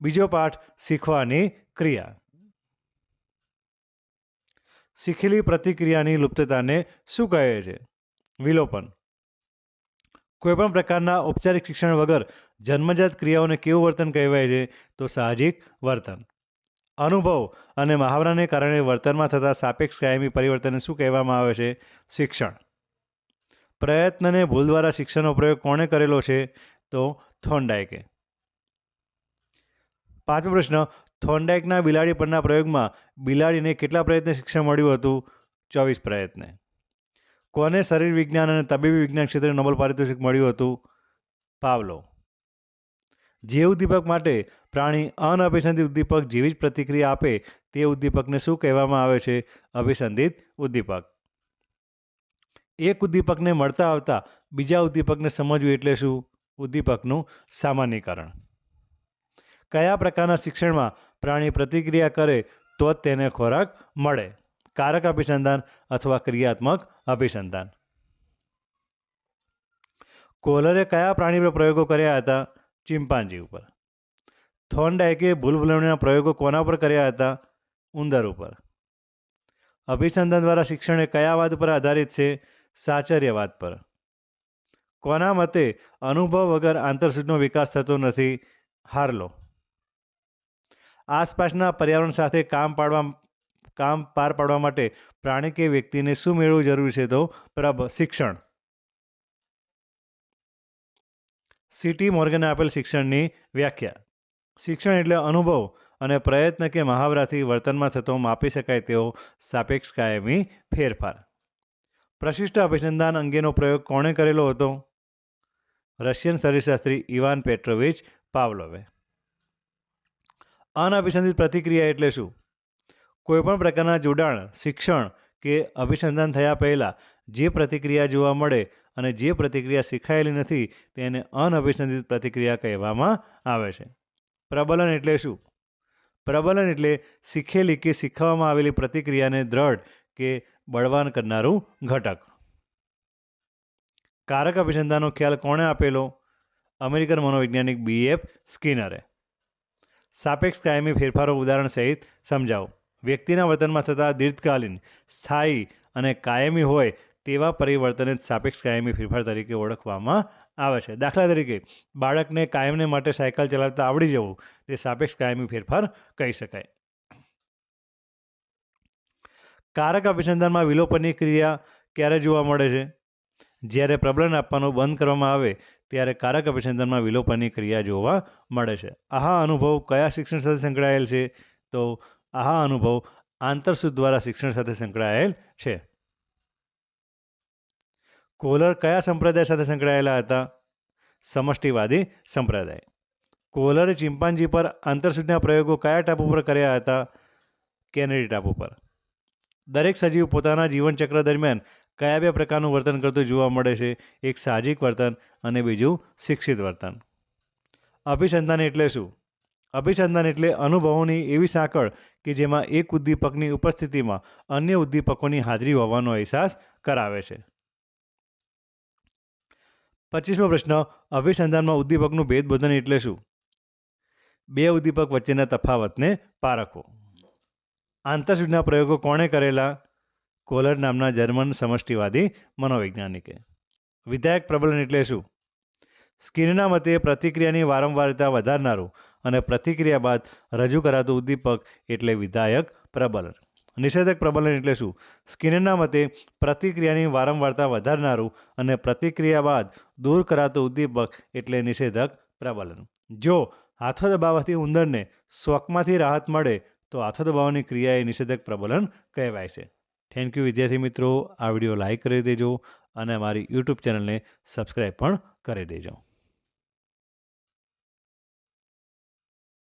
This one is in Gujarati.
બીજો પાઠ શીખવાની ક્રિયા. શીખેલી પ્રતિક્રિયાની લુપ્તતાને શું કહે છે? વિલોપન. કોઈપણ પ્રકારના ઔપચારિક શિક્ષણ વગર જન્મજાત ક્રિયાઓને કેવું વર્તન કહેવાય છે? તો સાહજિક વર્તન. અનુભવ અને મહાવરાને કારણે વર્તનમાં થતા સાપેક્ષ કાયમી પરિવર્તનને શું કહેવામાં આવે છે? શિક્ષણ. પ્રયત્ન અને ભૂલ દ્વારા શિક્ષણનો પ્રયોગ કોણે કરેલો છે? તો થોર્નડાઇકે. પાંચમો પ્રશ્ન. થોર્નડાઇકના બિલાડી પરના પ્રયોગમાં બિલાડીને કેટલા પ્રયત્ને શિક્ષણ મળ્યું હતું? 24 પ્રયત્ને. કોને શરીર વિજ્ઞાન અને તબીબી વિજ્ઞાન ક્ષેત્રે નોબેલ પારિતોષિક મળ્યું હતું? પાવલો. જે ઉદ્દીપક માટે પ્રાણી અનઅભિસંધિત ઉદ્દીપક જેવી જ પ્રતિક્રિયા આપે તે ઉદ્દીપકને શું કહેવામાં આવે છે? અભિસંધિત ઉદ્દીપક. એક ઉદ્દીપકને મળતા આવતા બીજા ઉદ્દીપકને સમજવું એટલે શું? ઉદ્દીપકનું સામાન્યીકરણ. કયા પ્રકારના શિક્ષણમાં પ્રાણી પ્રતિક્રિયા કરે તો જ તેને ખોરાક મળે? કારક અભિસંધાન અથવા ક્રિયાત્મક અભિસંધાન. કોહલરે કયા પ્રાણી પર પ્રયોગો કર્યા હતા? ચિમ્પાન્જી ઉપર. થોર્નડાઇકે ભૂલભુલૈયાના પ્રયોગો કોના પર કર્યા હતા? ઉંદર ઉપર. અભિસંધાન દ્વારા શિક્ષણ એ કયા વાદ પર આધારિત છે? સાચર્યવાદ પર. કોના મતે અનુભવ વગર આંતરસૂચનો વિકાસ થતો નથી? હાર્લો. આસપાસના પર્યાવરણ સાથે કામ પાર પાડવા માટે પ્રાણી કે વ્યક્તિને શું મેળવવું જરૂરી છે? તો શિક્ષણ. સીટી મોર્ગને આપેલ શિક્ષણની વ્યાખ્યા. શિક્ષણ એટલે અનુભવ અને પ્રયત્ન કે મહાવરાથી વર્તનમાં થતો માપી શકાય તેવો સાપેક્ષ કાયમી ફેરફાર. પ્રશિષ્ટ અભિસંધાન અંગેનો પ્રયોગ કોણે કરેલો હતો? રશિયન શરીરશાસ્ત્રી ઇવાન પેટ્રોવિચ પાવલોવે. અનઅભિસંધિત પ્રતિક્રિયા એટલે શું? કોઈપણ પ્રકારના જોડાણ, શિક્ષણ કે અભિસંધાન થયા પહેલાં જે પ્રતિક્રિયા જોવા મળે અને જે પ્રતિક્રિયા શીખાયેલી નથી તેને અનઅભિસંધિત પ્રતિક્રિયા કહેવામાં આવે છે. પ્રબલન એટલે શું? પ્રબલન એટલે શીખેલી કે શીખવવામાં આવેલી પ્રતિક્રિયાને દ્રઢ કે બળવાન કરનારું ઘટક. કારક અભિસંધાનનો ખ્યાલ કોણે આપેલો? અમેરિકન મનોવૈજ્ઞાનિક B.F. સ્કિનરે. સાપેક્ષ કાયમી ફેરફારો ઉદાહરણ સહિત સમજાવો. વ્યક્તિના વર્તનમાં થતા દીર્ઘકાલીન, સ્થાયી અને કાયમી હોય તેવા પરિવર્તનને સાપેક્ષ કાયમી ફેરફાર તરીકે ઓળખવામાં આવે છે. દાખલા તરીકે બાળકને કાયમને માટે સાયકલ ચલાવતા આવડી જવું તે સાપેક્ષ કાયમી ફેરફાર કહી શકાય. કારક અભિસંધાનમાં વિલોપનની ક્રિયા ક્યારે જોવા મળે છે? જ્યારે પ્રબલન આપવાનું બંધ કરવામાં આવે ત્યારે કારક અભિસંધાનમાં વિલોપનની ક્રિયા જોવા મળે છે. આહા અનુભવ કયા શિક્ષણ સાથે સંકળાયેલ છે? તો આહા અનુભવ આંતરસૂચ દ્વારા શિક્ષણ સાથે સંકળાયેલ છે. કોહલર કયા સંપ્રદાય સાથે સંકળાયેલા હતા? સમષ્ટિવાદી સંપ્રદાય. કોહલરે ચિમ્પાન્જી પર આંતરસૂચના પ્રયોગો કયા ટાપુ પર કર્યા હતા? કેનેડી ટાપુ પર. દરેક સજીવ પોતાના જીવનચક્ર દરમિયાન કયા બે પ્રકારનું વર્તન કરતું જોવા મળે છે? એક સાહજિક વર્તન અને બીજું શિક્ષિત વર્તન. અભિસંધાન એટલે શું? અભિસંધાન એટલે અનુભવોની એવી સાંકળ કે જેમાં એક ઉદ્દીપકની ઉપસ્થિતિમાં અન્ય ઉદ્દીપકોની હાજરી હોવાનો અહેસાસ કરાવે છે. 25મો પ્રશ્ન. અભિસંધાનમાં ઉદ્દીપકનું ભેદબોધન એટલે શું? બે ઉદ્દીપક વચ્ચેના તફાવતને પારખવો. આંતરસૂચના પ્રયોગો કોણે કરેલા? કોહલર નામના જર્મન સમષ્ટિવાદી મનોવૈજ્ઞાનિકે. વિધાયક પ્રબલન એટલે શું? સ્કિનરના મતે પ્રતિક્રિયાની વારંવારતા વધારનારું અને પ્રતિક્રિયા બાદ રજૂ કરાતું ઉદ્દીપક એટલે વિધાયક પ્રબલન. નિષેધક પ્રબલન એટલે શું? સ્કિનરના મતે પ્રતિક્રિયાની વારંવારતા વધારનારું અને પ્રતિક્રિયા બાદ દૂર કરાતું ઉદ્દીપક એટલે નિષેધક પ્રબલન. જો હાથો દબાવવાથી ઉંદરને શોકમાંથી રાહત મળે તો હાથો દબાવવાની ક્રિયા એ નિષેધક પ્રબલન કહેવાય છે. થેન્ક યુ વિદ્યાર્થી મિત્રો. આ વિડીયો લાઈક કરી દેજો અને અમારી યુટ્યુબ ચેનલને સબસ્ક્રાઈબ પણ કરી દેજો.